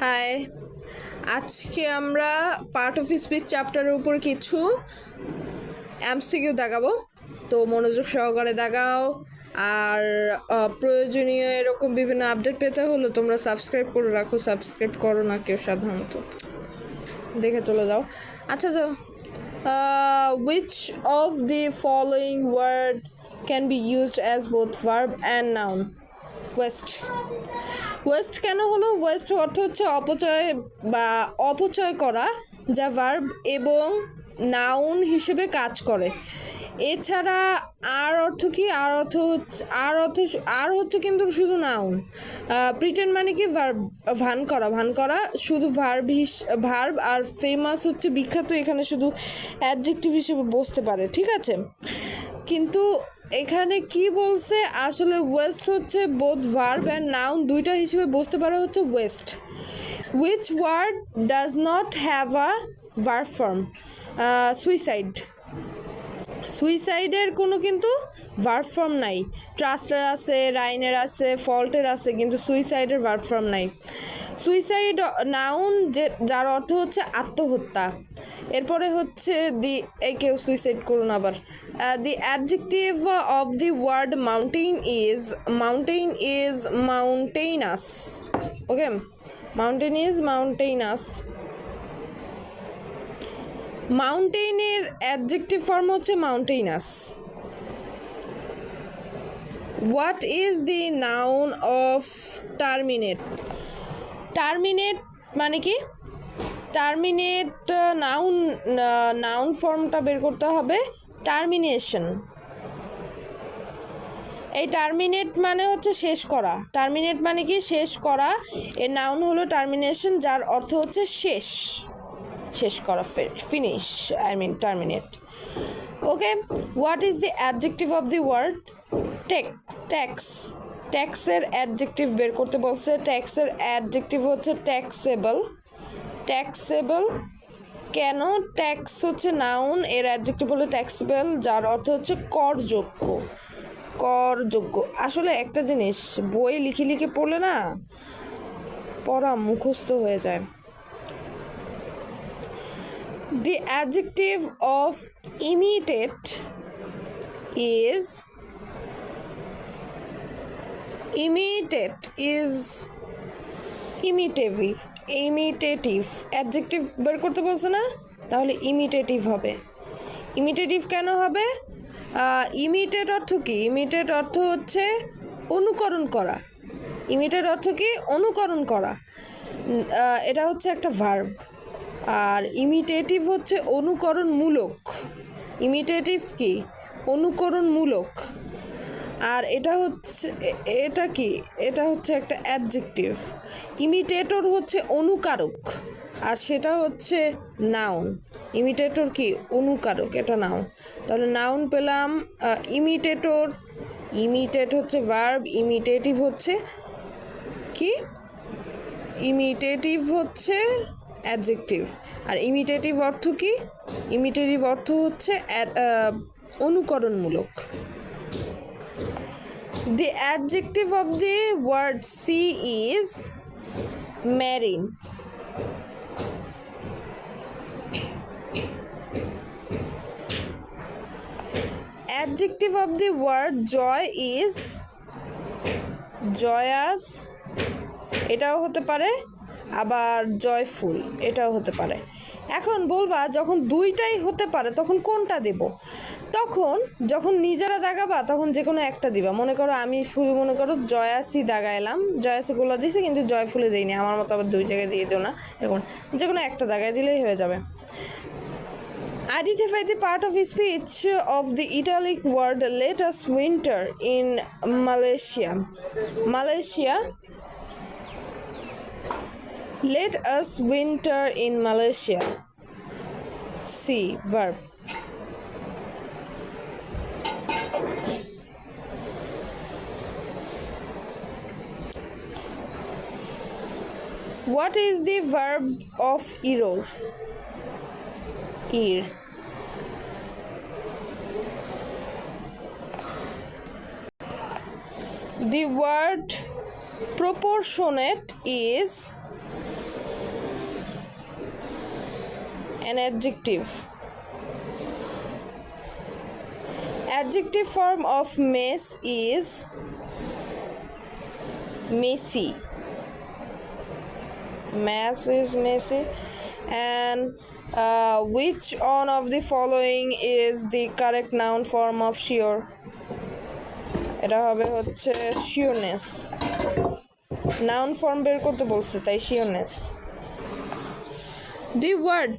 High, আজকে আমরা part of speech চ্যাপ্টারের উপর কিছু এমসিকিউ দেখাবো। তো মনোযোগ সহকারে দেখাও। আর প্রয়োজনীয় এরকম বিভিন্ন আপডেট পেতে হলে তোমরা সাবস্ক্রাইব করে রাখো। সাবস্ক্রাইব করো না কেউ সাধারণত, দেখে চলে যাও। আচ্ছা যাও। Which of the following word can be used as both verb and noun? Waste. Waste কেন হলো? ওয়েস্ট অর্থ হচ্ছে অপচয় বা অপচয় করা, যা ভার্ব এবং নাউন হিসেবে কাজ করে। এছাড়া আর অর্থ কি? আর হচ্ছে কিন্তু শুধু নাউন। প্রিটেন্ড মানে কি? ভার্ব, ভান করা শুধু ভার্ব। আর ফেমাস হচ্ছে বিখ্যাত, এখানে শুধু অ্যাডজেক্টিভ হিসেবে বসতে পারে, ঠিক আছে? কিন্তু এখানে কি বলছে আসলে? ওয়েস্ট হচ্ছে বোথ ভার্ব অ্যান্ড নাউন দুইটা হিসেবে বসতে পারে হচ্ছে waste. Which word does not have a verb form? Suicide. সুইসাইডের কোনো কিন্তু ভার্ব ফর্ম নাই। ট্রাস্টের আছে, রাইনের আছে, ফল্টের আছে, কিন্তু সুইসাইডের ভার্ব ফর্ম নাই। সুইসাইড নাউন, যার অর্থ হচ্ছে আত্মহত্যা। এরপরে হচ্ছে কেউ সুইসাইড করুন আবার। The adjective of the word mountain is mountainous. Okay, mountain is mountainous. মাউন্টেইনের অ্যাডজেক্টিভ ফর্ম হচ্ছে mountainous. What is the noun of terminate? Terminate মানে কি? টার্মিনেট নাউন ফর্মটা বের করতে হবে টার্মিনেশন। এই টার্মিনেট মানে হচ্ছে শেষ করা। টার্মিনেট মানে কি? শেষ করা। এর নাউন হলো টার্মিনেশন, যার অর্থ হচ্ছে শেষ করা, finish, terminate. Okay, what is the adjective of the word tax? ট্যাক্সের অ্যাডজেক্টিভ বের করতে বলছে। ট্যাক্সের অ্যাডজেক্টিভ হচ্ছে ট্যাক্সেবল। কেন? ট্যাক্স হচ্ছে নাউন, এর অ্যাডজেক্টিভ হলো ট্যাক্সেবল, যার অর্থ হচ্ছে করযোগ্য। আসলে একটা জিনিস বই লিখে পড়লে না পড়া মুখস্থ হয়ে যায়। The adjective of imitate is imitative. Adjective বের করতে বলছে না, তাহলে ইমিটেটিভ হবে। ইমিটেটিভ কেন হবে? ইমিটেট অর্থ কি? ইমিটেট অর্থ হচ্ছে অনুকরণ করা। ইমিটেট অর্থ কি? অনুকরণ করা। এটা হচ্ছে একটা ভার্ব। আর ইমিটেটিভ হচ্ছে অনুকরণমূলক। ইমিটেটিভ কি? অনুকরণমূলক। আর এটা হচ্ছে একটা অ্যাডজেক্টিভ। ইমিটেটর হচ্ছে অনুকারক, আর সেটা হচ্ছে নাউন। ইমিটেটর কি? অনুকারক, এটা নাউন। তাহলে নাউন পেলাম ইমিটেটর। ইমিটেট হচ্ছে ভার্ব, ইমিটেটিভ হচ্ছে কি? ইমিটেটিভ হচ্ছে অ্যাডজেক্টিভ। আর ইমিটেটিভ অর্থ কি? ইমিটেটিভ অর্থ হচ্ছে অনুকরণমূলক। The adjective of the word sea is marine. Adjective of the word joy is joyous. এটাও হতে পারে, আবার জয়ফুল এটাও হতে পারে। এখন বলবা যখন দুইটাই হতে পারে তখন কোনটা দেব? যখন নিজেরা দাগাবা তখন যে কোনো একটা দিবা। মনে করো আমি শুধু জয়াসি দাগাইলাম, জয়াসিগুলো দিছি কিন্তু জয়ফুলে দিইনি, আমার মতো আবার দুই জায়গায় দিয়ে দিও না। এরকম যে কোনো একটা জায়গায় দিলেই হয়ে যাবে। Identify the part of speech of the italic word let us winter in Malaysia. Let us winter in Malaysia. C, verb. What is the verb of error? Ear. The word proportionate is An adjective. Adjective form of mess is messy. Mess is messy. And which one of the following is the correct noun form of sure? এটা হবে হচ্ছে sureness. Noun form বের করতে বলছে তাই sureness. The word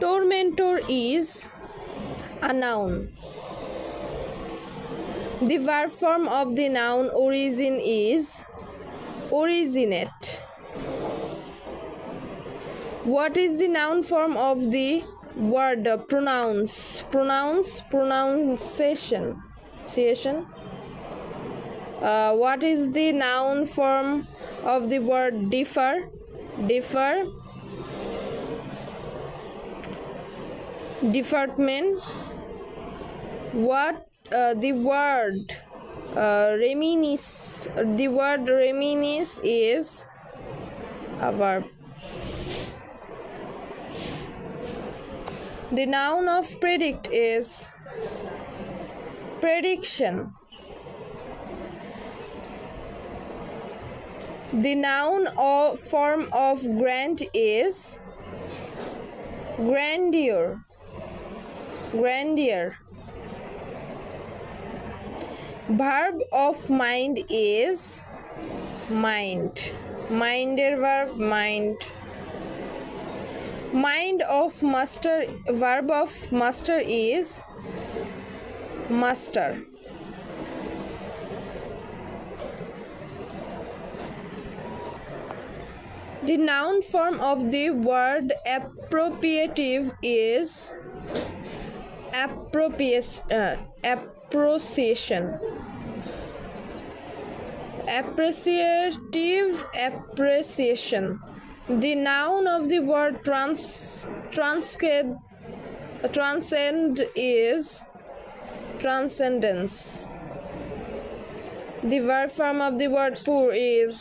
tormentor is a noun. The verb form of the noun origin is originate. What is the noun form of the word pronounce? Pronunciation. What is the noun form of the word differ? Department. What the word reminisce? The word reminisce is a verb. The noun of predict is prediction. The noun or form of grant is grandeur. Verb of mind is mind. Minder verb mind. Mind of master. Verb of master is master. The noun form of the word appropriative is appreciation. The noun of the word transcend is transcendence. The verb form of the word poor is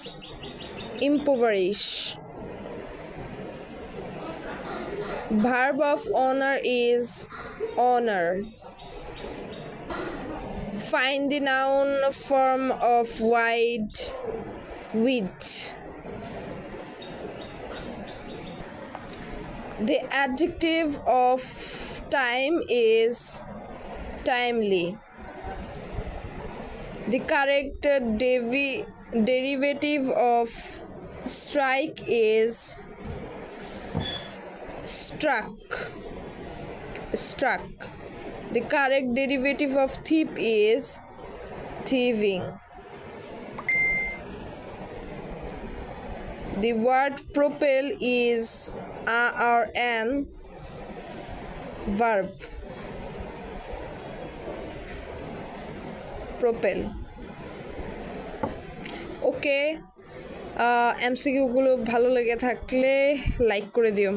impoverish. Verb of honor is honor. Find the noun form of wide, width. The adjective of time is timely. The correct derivative of strike is struck. The correct derivative of thief is thieving. The word propel is or an verb. Propel. Okay, MCQ গুলো ভালো লেগে থাকলে like করে দিও।